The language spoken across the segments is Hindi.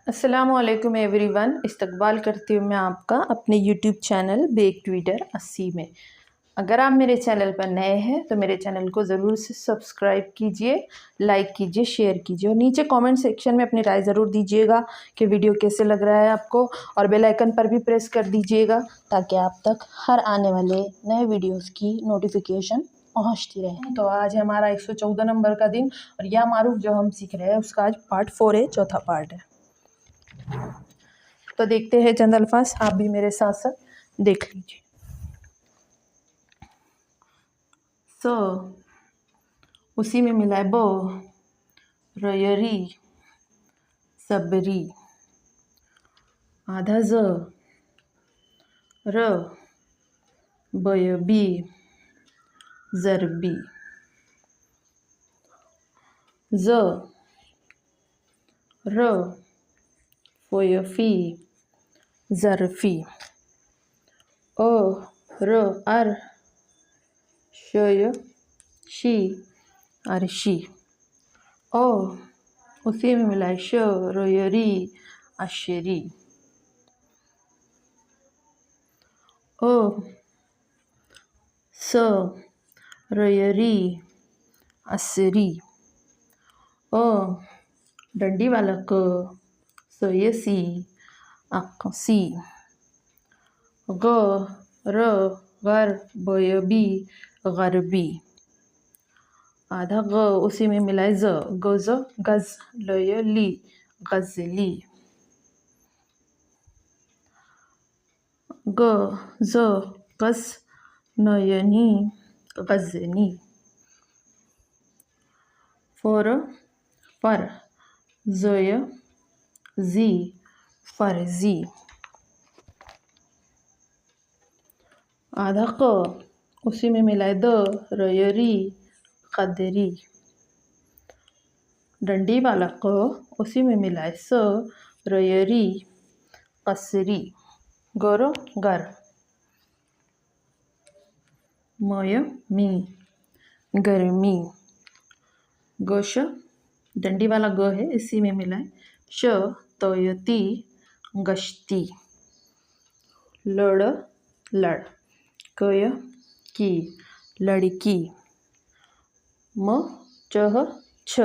अस्सलामुअलैकुम एवरीवन, इस्तकबाल करती हूँ मैं आपका अपने यूट्यूब चैनल बेक ट्विटर 80 में। अगर आप मेरे चैनल पर नए हैं तो मेरे चैनल को ज़रूर से सब्सक्राइब कीजिए, लाइक कीजिए, शेयर कीजिए और नीचे कमेंट सेक्शन में अपनी राय ज़रूर दीजिएगा कि वीडियो कैसे लग रहा है आपको, और बेल आइकन पर भी प्रेस कर दीजिएगा ताकि आप तक हर आने वाले नए वीडियोज़ की नोटिफिकेशन पहुँचती रहे। तो आज है हमारा 114 नंबर का दिन और यह मारूफ जो हम सीख रहे हैं उसका आज पार्ट 4 है, चौथा पार्ट है। तो देखते हैं चंद अल्फाज, आप भी मेरे साथ साथ देख लीजिए। सो उसी में मिला है बो, रयरी, सबरी, आधा ज, र, बयबी, जरबी, ज, र, फोयफी, ज़रफ़ी, ओ, र, अर, शय, शी, अरशी। ओ उसी में मिला है श, रोयरी, अशरी। ओ स, रोयरी, असरी। ओ डंडी वाला क, सोयसी, अक्सी। ग, र, गर, बयबी, गरबी। आधा ग उसी में मिला है ज, गज, गज, लयली, गजली। ग, ज, गज, नयनी, गजनी। फर, फर, जय, जी, फर्जी। आधा क उसी में मिला है द, रयरी, कदरी। डंडी वाला क उसी में मिला है स, रयरी, कसरी। गर, गर, मय, मी, गर्मी। गश डंडी वाला ग है, इसी में मिला है श, तयती, गश्ती। लड़, लड़, कय, की, लड़की। म, चह, छ,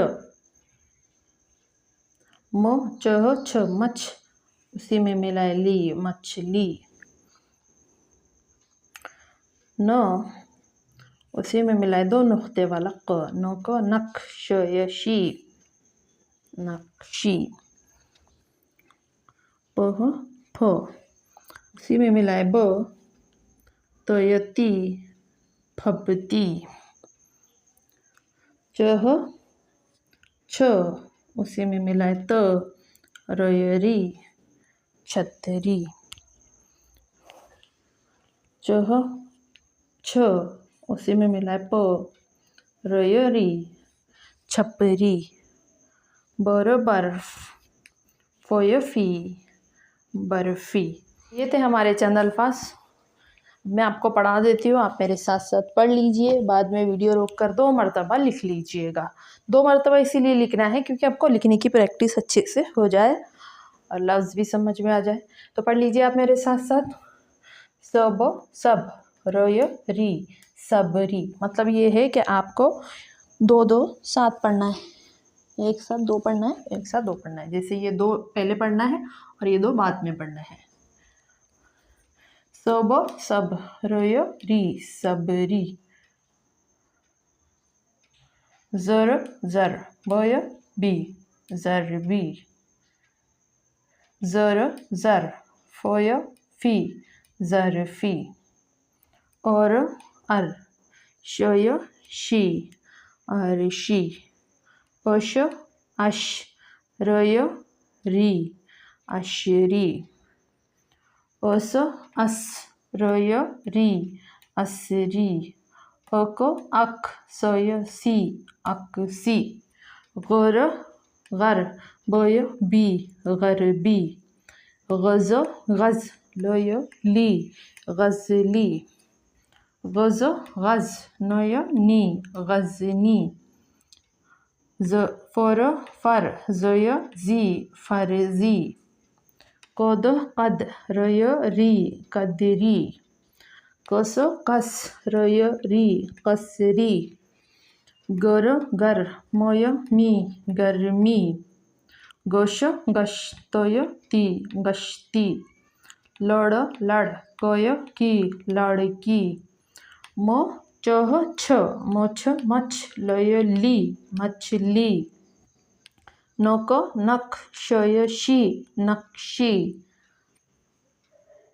म, चह, छ, मछ, उसी में मिला है ली, मछली। न उसी में मिला है दो नुक्ते वाला क, न क, नक्शयशी, नक्शी। पह, फ उसी में मिला है ब, तयती, फबती। चह, छ उसी में मिला है त, रयरी, छतरी। चह, छ उसी में मिला है प, रयरी, छपरी। बर, बर्फ, फोयफी, बर्फी। ये थे हमारे चंद अल्फाज। मैं आपको पढ़ा देती हूँ, आप मेरे साथ साथ पढ़ लीजिए, बाद में वीडियो रोक कर 2 मरतबा लिख लीजिएगा। 2 मरतबा इसीलिए लिखना है क्योंकि आपको लिखने की प्रैक्टिस अच्छे से हो जाए और लफ्ज़ भी समझ में आ जाए। तो पढ़ लीजिए आप मेरे साथ साथ। सब, सब, रयरी, सबरी। मतलब ये है कि आपको 2-2 साथ पढ़ना है, एक साथ 2 पढ़ना है, एक साथ 2 पढ़ना है। जैसे ये 2 पहले पढ़ना है और ये 2 बाद में पढ़ना है। सब, सब, रयरी, सबरी। जर, जर, बयबी, जरबी। जर, जर, फोयफी, जरफी। और अर, शय, शी, अरशी। अश, अश, रय, री, अशरी। अस, अस, रय, री, असरी। अक, अक, सय, सी, अकसी। गर, गर, बयबी, गरबी। गज, गज, लयली, गजली। गज, गज, नयनी, गजनी। फर फर ज़य ज़ी फर्जी कद कद रय री कदरी कस कस रय री कसरी गर गर मय मी गर्मी गश गश तय ती गश्ती लड़ लड़ कय की लड़की म चह छ मछ मछ लय ली मछली नक नख शय शी नक्शी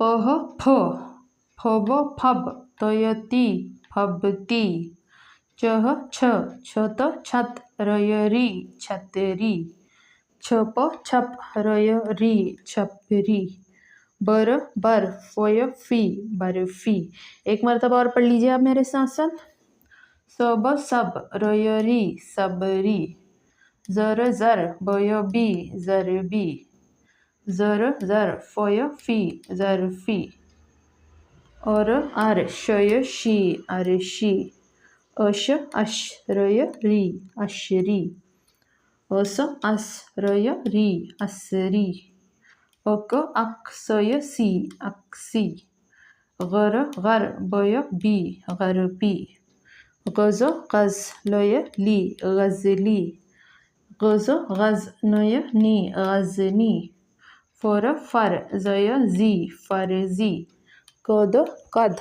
पह फ फब फब तयती फबती चह छ छत छत रयरी छतरी छप छप रय री छपरी बर बर फोय फी बर्फी। एक मरतबा और पढ़ लीजिए आप मेरे साथ साथ। सब सब रयरी सबरी जर जर बय बी जरबी जर जर फोय फी जरफी अर शय शी अरशी अश अश रय री अशरी अस अस रय री असरी अक अक सय सी अक्सी गर गर बय बी गरबी गज गज लय ली गजली गज गज नय नी गजनी फर फर जय जी फर्जी कद कद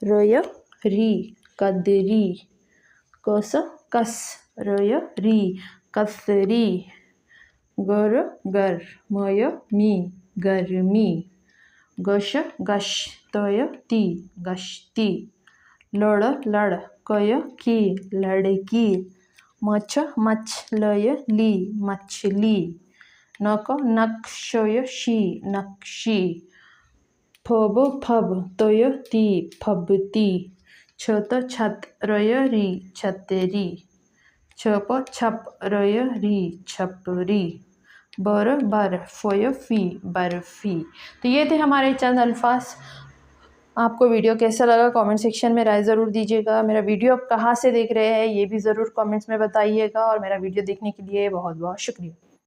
रय री कदरी कस कस रय री कसरी गर गर मय मी गर्मी गश गश तय ती गश्ती लड़ लड़ कय की लड़की मछ मछ लय ली मछली नक नक शय शी नक्शी फब फब तय ती फबती छत छत रय री छतरी छप छप रय री छपरी बर बर फोय फी बर्फी। तो ये थे हमारे चंद अल्फाज। आपको वीडियो कैसा लगा कमेंट सेक्शन में राय ज़रूर दीजिएगा। मेरा वीडियो आप कहाँ से देख रहे हैं ये भी ज़रूर कमेंट्स में बताइएगा और मेरा वीडियो देखने के लिए बहुत बहुत शुक्रिया।